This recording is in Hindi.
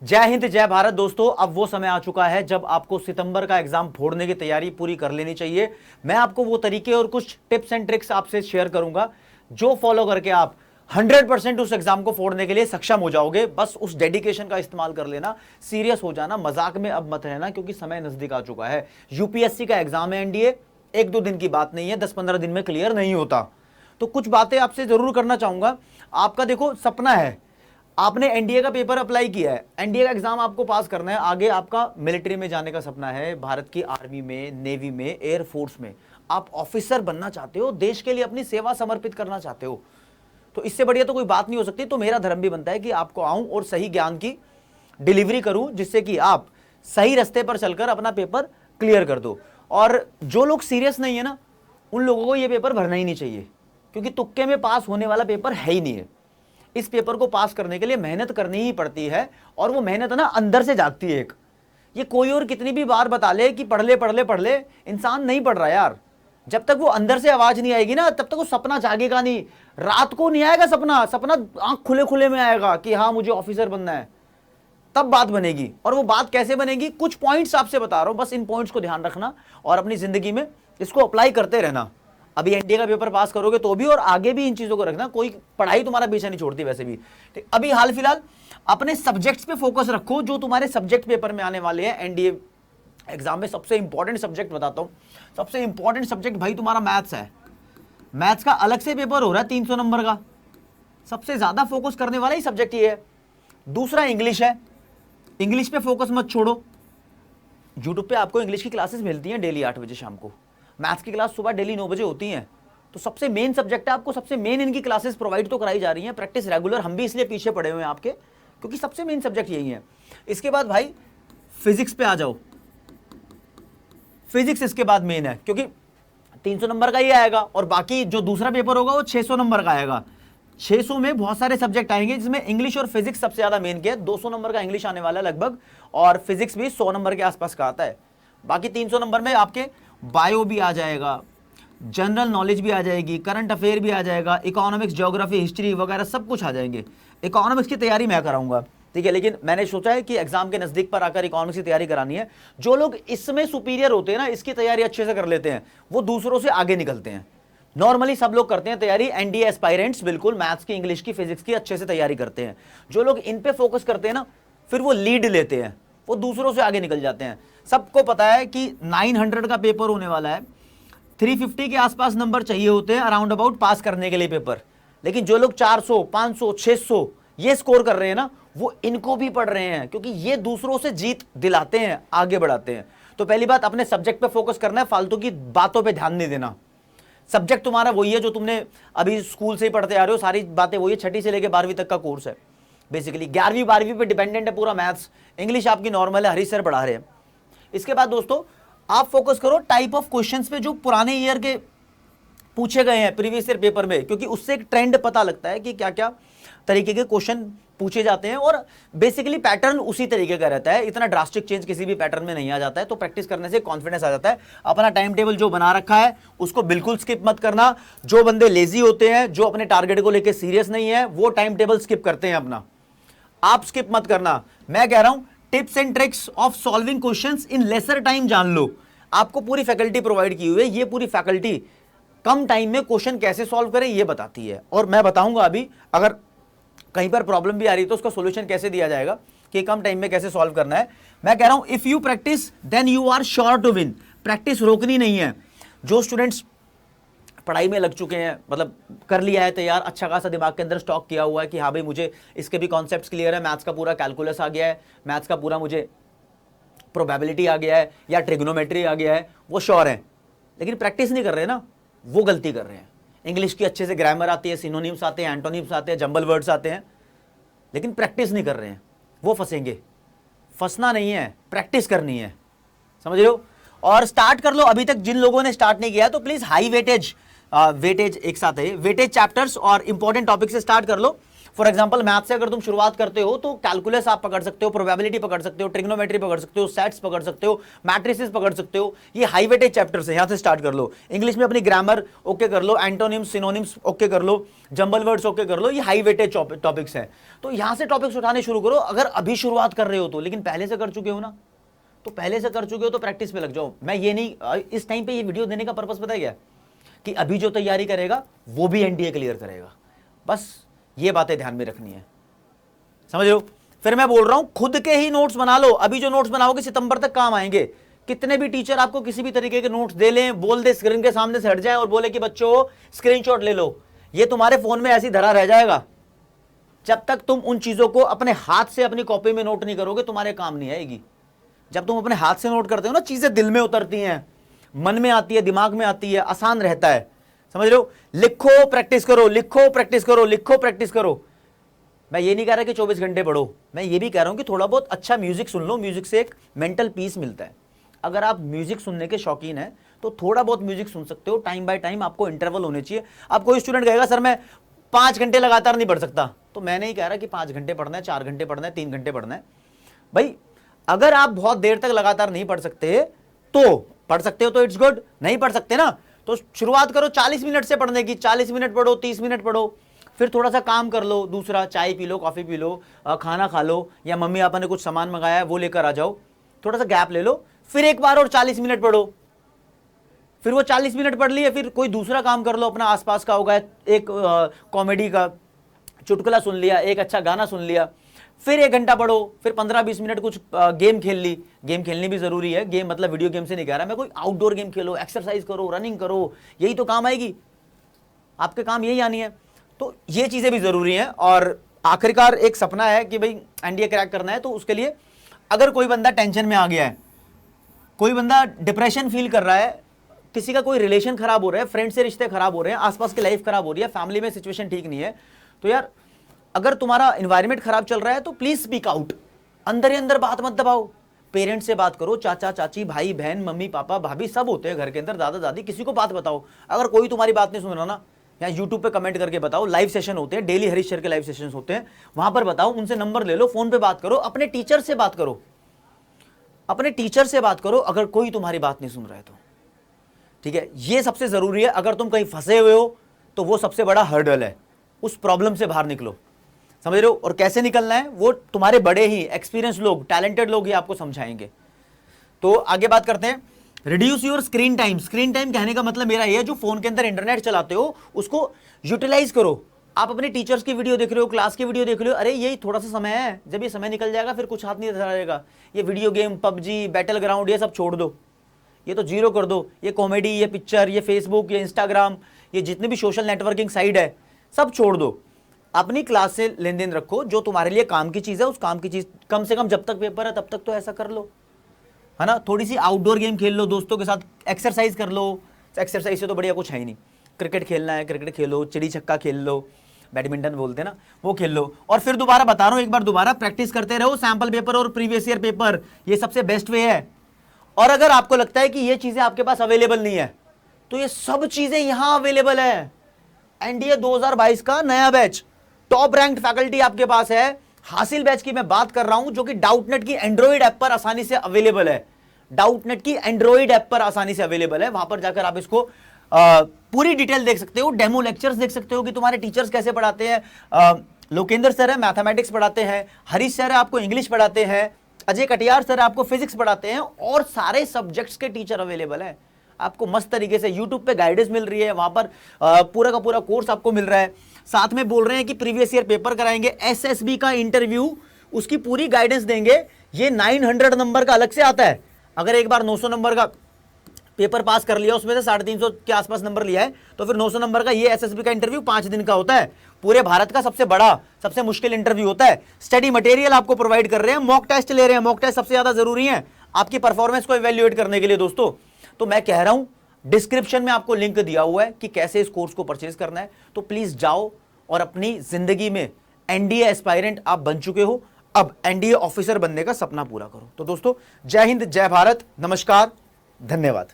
जय हिंद जय भारत दोस्तों। अब वो समय आ चुका है जब आपको सितंबर का एग्जाम फोड़ने की तैयारी पूरी कर लेनी चाहिए। मैं आपको वो तरीके और कुछ टिप्स एंड ट्रिक्स आपसे शेयर करूंगा जो फॉलो करके आप 100% उस एग्जाम को फोड़ने के लिए सक्षम हो जाओगे। बस उस डेडिकेशन का इस्तेमाल कर लेना, सीरियस हो जाना, मजाक में अब मत रहना, क्योंकि समय नजदीक आ चुका है। यूपीएससी का एग्जाम है एनडीए, एक दो दिन की बात नहीं है, 10-15 दिन में क्लियर नहीं होता। तो कुछ बातें आपसे जरूर करना चाहूंगा। आपका देखो सपना है, आपने एनडीए का पेपर अप्लाई किया है, एनडीए का एग्जाम आपको पास करना है, आगे आपका मिलिट्री में जाने का सपना है, भारत की आर्मी में, नेवी में, एयरफोर्स में आप ऑफिसर बनना चाहते हो, देश के लिए अपनी सेवा समर्पित करना चाहते हो। तो इससे बढ़िया तो कोई बात नहीं हो सकती। तो मेरा धर्म भी बनता है कि आपको आऊं और सही ज्ञान की डिलीवरी करूं, जिससे कि आप सही रास्ते पर चलकर अपना पेपर क्लियर कर दो। और जो लोग सीरियस नहीं है ना, उन लोगों को यह पेपर भरना ही नहीं चाहिए, क्योंकि तुक्के में पास होने वाला पेपर है ही नहीं है। इस पेपर को पास करने के लिए मेहनत करनी ही पड़ती है, और वो मेहनत ना अंदर से जागती है। एक ये कोई और कितनी भी बार बता ले कि पढ़ ले पढ़ ले पढ़ ले, इंसान नहीं पढ़ रहा यार। जब तक वो अंदर से आवाज नहीं आएगी ना, तब तक वो सपना जागेगा नहीं। रात को नहीं आएगा सपना, सपना आंख खुले खुले में आएगा कि हाँ मुझे ऑफिसर बनना है, तब बात बनेगी। और वो बात कैसे बनेगी, कुछ पॉइंट्स आपसे बता रहा हूं, बस इन पॉइंट्स को ध्यान रखना और अपनी जिंदगी में इसको अप्लाई करते रहना। अभी एनडीए का पेपर पास करोगे तो भी, और आगे भी इन चीजों को रखना, कोई पढ़ाई तुम्हारा पीछे नहीं छोड़ती वैसे भी। ठीक, अभी हाल फिलहाल अपने सब्जेक्ट्स पे फोकस रखो जो तुम्हारे सब्जेक्ट पेपर में आने वाले हैं एनडीए एग्जाम में। सबसे इंपॉर्टेंट सब्जेक्ट बताता हूं, सबसे इंपॉर्टेंट सब्जेक्ट भाई तुम्हारा मैथ्स है। मैथ्स का अलग से पेपर हो रहा है 300 नंबर का, सबसे ज्यादा फोकस करने वाला ही सब्जेक्ट ये है। दूसरा इंग्लिश है, इंग्लिश पे फोकस मत छोड़ो। यूट्यूब पे आपको इंग्लिश की क्लासेस मिलती हैं डेली 8 बजे शाम को, मैथ्स की क्लास सुबह डेली 9 बजे होती हैं। तो सबसे मेन सब्जेक्ट है, आपको सबसे मेन इनकी क्लासेस प्रोवाइड तो कराई जा रही हैं, प्रैक्टिस रेगुलर। हम भी इसलिए पीछे पड़े हुए हैं आपके, क्योंकि सबसे मेन सब्जेक्ट यही है। इसके बाद भाई फिजिक्स पे आ जाओ, फिजिक्स इसके बाद मेन है, क्योंकि 300 नंबर का ही आएगा, और बाकी जो दूसरा पेपर होगा वो 600 नंबर का आएगा। 600 में बहुत सारे सब्जेक्ट आएंगे, जिसमें इंग्लिश और फिजिक्स सबसे ज्यादा मेन के है। 200 नंबर का इंग्लिश आने वाला है लगभग, और फिजिक्स भी 100 नंबर के आसपास का आता है। बाकी 300 नंबर में आपके बायो भी आ जाएगा, जनरल नॉलेज भी आ जाएगी, करंट अफेयर भी आ जाएगा, इकोनॉमिक्स, ज्योग्राफी, हिस्ट्री वगैरह सब कुछ आ जाएंगे। इकोनॉमिक्स की तैयारी मैं कराऊंगा, ठीक है, लेकिन मैंने सोचा है कि एग्जाम के नजदीक पर आकर इकोनॉमिक्स की तैयारी करानी है। जो लोग इसमें सुपीरियर होते हैं ना, इसकी तैयारी अच्छे से कर लेते हैं, वो दूसरों से आगे निकलते हैं। नॉर्मली सब लोग करते हैं तैयारी, एनडीए एस्पायरेंट्स बिल्कुल मैथ्स की, इंग्लिश की, फिजिक्स की अच्छे से तैयारी करते हैं। जो लोग इन पे फोकस करते हैं ना, फिर वो लीड लेते हैं, वो दूसरों से आगे निकल जाते हैं। सबको पता है कि 900 का पेपर होने वाला है, 350 के आसपास नंबर चाहिए होते हैं अराउंड अबाउट पास करने के लिए पेपर। लेकिन जो लोग 400, 500, 600 ये स्कोर कर रहे हैं ना, वो इनको भी पढ़ रहे हैं, क्योंकि ये दूसरों से जीत दिलाते हैं, आगे बढ़ाते हैं। तो पहली बात, अपने सब्जेक्ट पे फोकस करना है, फालतू की बातों पे ध्यान नहीं देना। सब्जेक्ट तुम्हारा वही है जो तुमने अभी स्कूल से ही पढ़ते आ रहे हो, सारी बातें वही है, 6ठी से लेकर 12वीं तक का कोर्स है बेसिकली। 11वीं 12वीं पे डिपेंडेंट है पूरा मैथ्स, इंग्लिश आपकी नॉर्मल है, हरीश सर पढ़ा रहे हैं। इसके बाद दोस्तों आप फोकस करो टाइप ऑफ क्वेश्चंस पे जो पुराने ईयर के पूछे गए हैं प्रीवियस ईयर पेपर में, क्योंकि उससे एक ट्रेंड पता लगता है कि क्या क्या तरीके के क्वेश्चन पूछे जाते हैं, और बेसिकली पैटर्न उसी तरीके का रहता है। इतना ड्रास्टिक चेंज किसी भी पैटर्न में नहीं आ जाता है। तो प्रैक्टिस करने से कॉन्फिडेंस आ जाता है। अपना टाइम टेबल जो बना रखा है उसको बिल्कुल स्किप मत करना। जो बंदे लेजी होते हैं, जो अपने टारगेट को लेकर सीरियस नहीं है, वो टाइम टेबल स्किप करते हैं अपना, आप स्किप मत करना। मैं कह रहा हूं tips and tricks of solving questions in lesser time जान लो। आपको पूरी फैकल्टी प्रोवाइड की हुई है, ये पूरी फैकल्टी कम टाइम में क्वेश्चन कैसे सॉल्व करें ये बताती है। और मैं बताऊंगा अभी, अगर कहीं पर प्रॉब्लम भी आ रही है तो उसका सॉल्यूशन कैसे दिया जाएगा कि कम टाइम में कैसे सॉल्व करना है। मैं कह रहा हूं if you practice then you are sure to win. Practice रोकनी नहीं है। जो स्टूडेंट्स पढ़ाई में लग चुके हैं, मतलब कर लिया है तैयार, अच्छा खासा दिमाग के अंदर स्टॉक किया हुआ है कि हाँ भाई मुझे इसके भी कॉन्सेप्ट्स क्लियर है, मैथ्स का पूरा कैलकुलस आ गया है, मैथ्स का पूरा मुझे प्रोबेबिलिटी आ गया है या ट्रिग्नोमेट्री आ गया है, वो श्योर है, लेकिन प्रैक्टिस नहीं कर रहे ना, वो गलती कर रहे हैं। इंग्लिश की अच्छे से ग्रामर आती है, सिनोनिम्स आते हैं, एंटोनिम्स आते हैं, जंबल वर्ड्स आते हैं, लेकिन प्रैक्टिस नहीं कर रहे हैं, वो फंसेंगे। फंसना नहीं है, प्रैक्टिस करनी है, समझ रहे हो। और स्टार्ट कर लो। अभी तक जिन लोगों ने स्टार्ट नहीं किया तो प्लीज हाई वेटेज एक साथ है, वेटेज चैप्टर्स और इंपॉर्टेंट टॉपिक से स्टार्ट कर लो। फॉर एग्जांपल मैथ से अगर तुम शुरुआत करते हो तो कैलकुलस आप पकड़ सकते हो, प्रोबेबिलिटी पकड़ सकते हो, ट्रिग्नोमेट्री पकड़ सकते हो, सेट्स पकड़ सकते हो, मैट्रिसेस पकड़ सकते हो। ये हाई वेटेज चैप्टर्स है, यहां से स्टार्ट कर लो। इंग्लिश में अपनी ग्रामर ओके कर लो, एंटोनिम्स सिनोनिम्स ओके कर लो, जंबल वर्ड्स ओके कर लो। ये हाई वेटेज टॉपिक्स हैं, तो यहां से टॉपिक्स उठाने शुरू करो अगर अभी शुरुआत कर रहे हो तो। लेकिन पहले से कर चुके हो ना, तो पहले से कर चुके हो तो प्रैक्टिस पे लग जाओ। मैं ये नहीं, इस टाइम पे ये वीडियो देने का पर्पस पता है क्या, कि अभी जो तैयारी करेगा वो भी एनडीए क्लियर करेगा। बस ये बातें ध्यान में रखनी है, समझ लो। फिर मैं बोल रहा हूं खुद के ही नोट्स बना लो। अभी जो नोट्स बनाओगे सितंबर तक काम आएंगे। कितने भी टीचर आपको किसी भी तरीके के नोट्स दे लें, बोल दे, स्क्रीन के सामने से हट जाए और बोले कि बच्चों स्क्रीनशॉट ले लो, ये तुम्हारे फोन में ऐसी धरा रह जाएगा। जब तक तुम उन चीजों को अपने हाथ से अपनी कॉपी में नोट नहीं करोगे तुम्हारे काम नहीं आएगी। जब तुम अपने हाथ से नोट करते हो ना, चीजें दिल में उतरती हैं, मन में आती है, दिमाग में आती है, आसान रहता है, समझ रहे हो। लिखो प्रैक्टिस करो, लिखो प्रैक्टिस करो, लिखो प्रैक्टिस करो। मैं ये नहीं कह रहा कि 24 घंटे पढ़ो, मैं ये भी कह रहा हूं कि थोड़ा बहुत अच्छा म्यूजिक सुन लो। म्यूजिक से एक मेंटल पीस मिलता है। अगर आप म्यूजिक सुनने के शौकीन हैं तो थोड़ा बहुत म्यूजिक सुन सकते हो। टाइम बाय टाइम आपको इंटरवल होने चाहिए। अब कोई स्टूडेंट कहेगा सर मैं 5 घंटे लगातार नहीं पढ़ सकता, तो मैं नहीं कह रहा कि 5 घंटे पढ़ना है, 4 घंटे पढ़ना है, 3 घंटे पढ़ना है। भाई अगर आप बहुत देर तक लगातार नहीं पढ़ सकते तो पढ़ सकते हो तो इट्स गुड, नहीं पढ़ सकते ना तो शुरुआत करो 40 मिनट से पढ़ने की। 40 मिनट पढ़ो, 30 मिनट पढ़ो, फिर थोड़ा सा काम कर लो, दूसरा चाय P low, coffee P low, खाना खा लो, या मम्मी पापा ने कुछ सामान मंगाया है वो लेकर आ जाओ, थोड़ा सा गैप ले लो, फिर एक बार और 40 मिनट पढ़ो। फिर वो 40 मिनट पढ़ लिए, फिर कोई दूसरा काम कर लो अपना आसपास का होगा, एक कॉमेडी का चुटकुला सुन लिया, एक अच्छा गाना सुन लिया, फिर 1 घंटा पढ़ो, फिर 15-20 मिनट कुछ गेम खेल ली। गेम खेलनी भी जरूरी है, गेम मतलब वीडियो गेम से नहीं कह रहा मैं, कोई आउटडोर गेम खेलो, एक्सरसाइज करो, रनिंग करो, यही तो काम आएगी, आपके काम यही आनी है। तो ये चीजें भी जरूरी हैं। और आखिरकार एक सपना है कि भाई एनडीए क्रैक करना है, तो उसके लिए अगर कोई बंदा टेंशन में आ गया है, कोई बंदा डिप्रेशन फील कर रहा है, किसी का कोई रिलेशन खराब हो रहा है, फ्रेंड से रिश्ते खराब हो रहे हैं, आसपास की लाइफ खराब हो रही है, फैमिली में सिचुएशन ठीक नहीं है, तो यार अगर तुम्हारा एनवायरनमेंट खराब चल रहा है तो प्लीज स्पीक आउट। अंदर ही अंदर बात मत दबाओ, पेरेंट्स से बात करो, चाचा चाची, भाई बहन, मम्मी पापा, भाभी सब होते हैं घर के अंदर, दादा दादी, किसी को बात बताओ। अगर कोई तुम्हारी बात नहीं सुन रहा ना, या यूट्यूब पे कमेंट करके बताओ। लाइव सेशन होते हैं डेली, हरीश सर के लाइव सेशन होते हैं, वहां पर बताओ, उनसे नंबर ले लो, फोन पे बात करो, अपने टीचर से बात करो, अपने टीचर से बात करो अगर कोई तुम्हारी बात नहीं सुन रहा है तो, ठीक है। ये सबसे जरूरी है। अगर तुम कहीं फंसे हुए हो तो वो सबसे बड़ा हर्डल है, उस प्रॉब्लम से बाहर निकलो, समझ रहे हो। और कैसे निकलना है वो तुम्हारे बड़े ही एक्सपीरियंस लोग, टैलेंटेड लोग ही आपको समझाएंगे। तो आगे बात करते हैं, reduce your screen time. Screen time कहने का मतलब मेरा ये है, जो फोन के अंदर इंटरनेट चलाते हो उसको यूटिलाइज करो। आप अपने टीचर्स की वीडियो देख रहे हो, क्लास की वीडियो देख रहे हो, अरे यही थोड़ा सा समय है, जब ये समय निकल जाएगा फिर कुछ हाथ नहीं रहेगा। ये video game, PUBG, battle ground, ये सब छोड़ दो, ये तो जीरो कर दो। ये कॉमेडी, ये पिक्चर, ये फेसबुक, ये इंस्टाग्राम, ये जितने भी सोशल नेटवर्किंग साइट है सब छोड़ दो। अपनी क्लास से लेन देन रखो, जो तुम्हारे लिए काम की चीज है उस काम की चीज कम से कम जब तक पेपर है तब तक तो ऐसा कर लो, है ना। थोड़ी सी आउटडोर गेम खेल लो, दोस्तों के साथ एक्सरसाइज कर लो। एक्सरसाइज से तो बढ़िया कुछ है ही नहीं। क्रिकेट खेलना है क्रिकेट खेलो, चिड़ी छक्का खेल लो, बैडमिंटन बोलते हैं ना, वो खेल लो। और फिर दोबारा बता रहा हूं, एक बार दोबारा प्रैक्टिस करते रहो। सैंपल पेपर और प्रीवियस ईयर पेपर, ये सबसे बेस्ट वे है। और अगर आपको लगता है कि ये चीजें आपके पास अवेलेबल नहीं है, तो ये सब चीजें यहां अवेलेबल है। एनडीए 2022 का नया बैच, टॉप रैंक्ड फैकल्टी आपके पास है। हासिल बैच की मैं बात कर रहा हूं, जो कि डाउटनेट की एंड्रॉइड ऐप पर आसानी से अवेलेबल है। डाउटनेट की एंड्रॉइड ऐप पर आसानी से अवेलेबल है, वहां पर जाकर आप इसको पूरी डिटेल देख सकते हो, डेमो लेक्चर्स देख सकते हो कि तुम्हारे टीचर्स कैसे पढ़ाते हैं। लोकेंद्र सर है, मैथमेटिक्स पढ़ाते हैं, हरीश सर है, आपको इंग्लिश पढ़ाते हैं, अजय कटियार सर आपको फिजिक्स पढ़ाते हैं, और सारे सब्जेक्ट्स के टीचर अवेलेबल है। आपको मस्त तरीके से यूट्यूब पे गाइडेंस मिल रही है, वहां पर पूरा का पूरा कोर्स आपको मिल रहा है। साथ में बोल रहे हैं कि प्रीवियस ईयर पेपर कराएंगे, एसएसबी का इंटरव्यू, उसकी पूरी गाइडेंस देंगे। ये 900 नंबर का अलग से आता है। अगर एक बार 900 नंबर का पेपर पास कर लिया, उसमें से 350 के आसपास नंबर लिया है, तो फिर 900 नंबर का ये एसएसबी का इंटरव्यू 5 दिन का होता है। पूरे भारत का सबसे बड़ा, सबसे मुश्किल इंटरव्यू होता है। स्टडी मटेरियल आपको प्रोवाइड कर रहे हैं, मॉक टेस्ट ले रहे हैं। मॉक टेस्ट सबसे ज्यादा जरूरी है आपकी परफॉर्मेंस को इवैल्यूएट करने के लिए दोस्तों। तो मैं कह रहा हूं, डिस्क्रिप्शन में आपको लिंक दिया हुआ है कि कैसे इस कोर्स को परचेज करना है। तो प्लीज जाओ और अपनी जिंदगी में एनडीए एस्पायरेंट आप बन चुके हो, अब एनडीए ऑफिसर बनने का सपना पूरा करो। तो दोस्तों, जय हिंद, जय भारत, नमस्कार, धन्यवाद।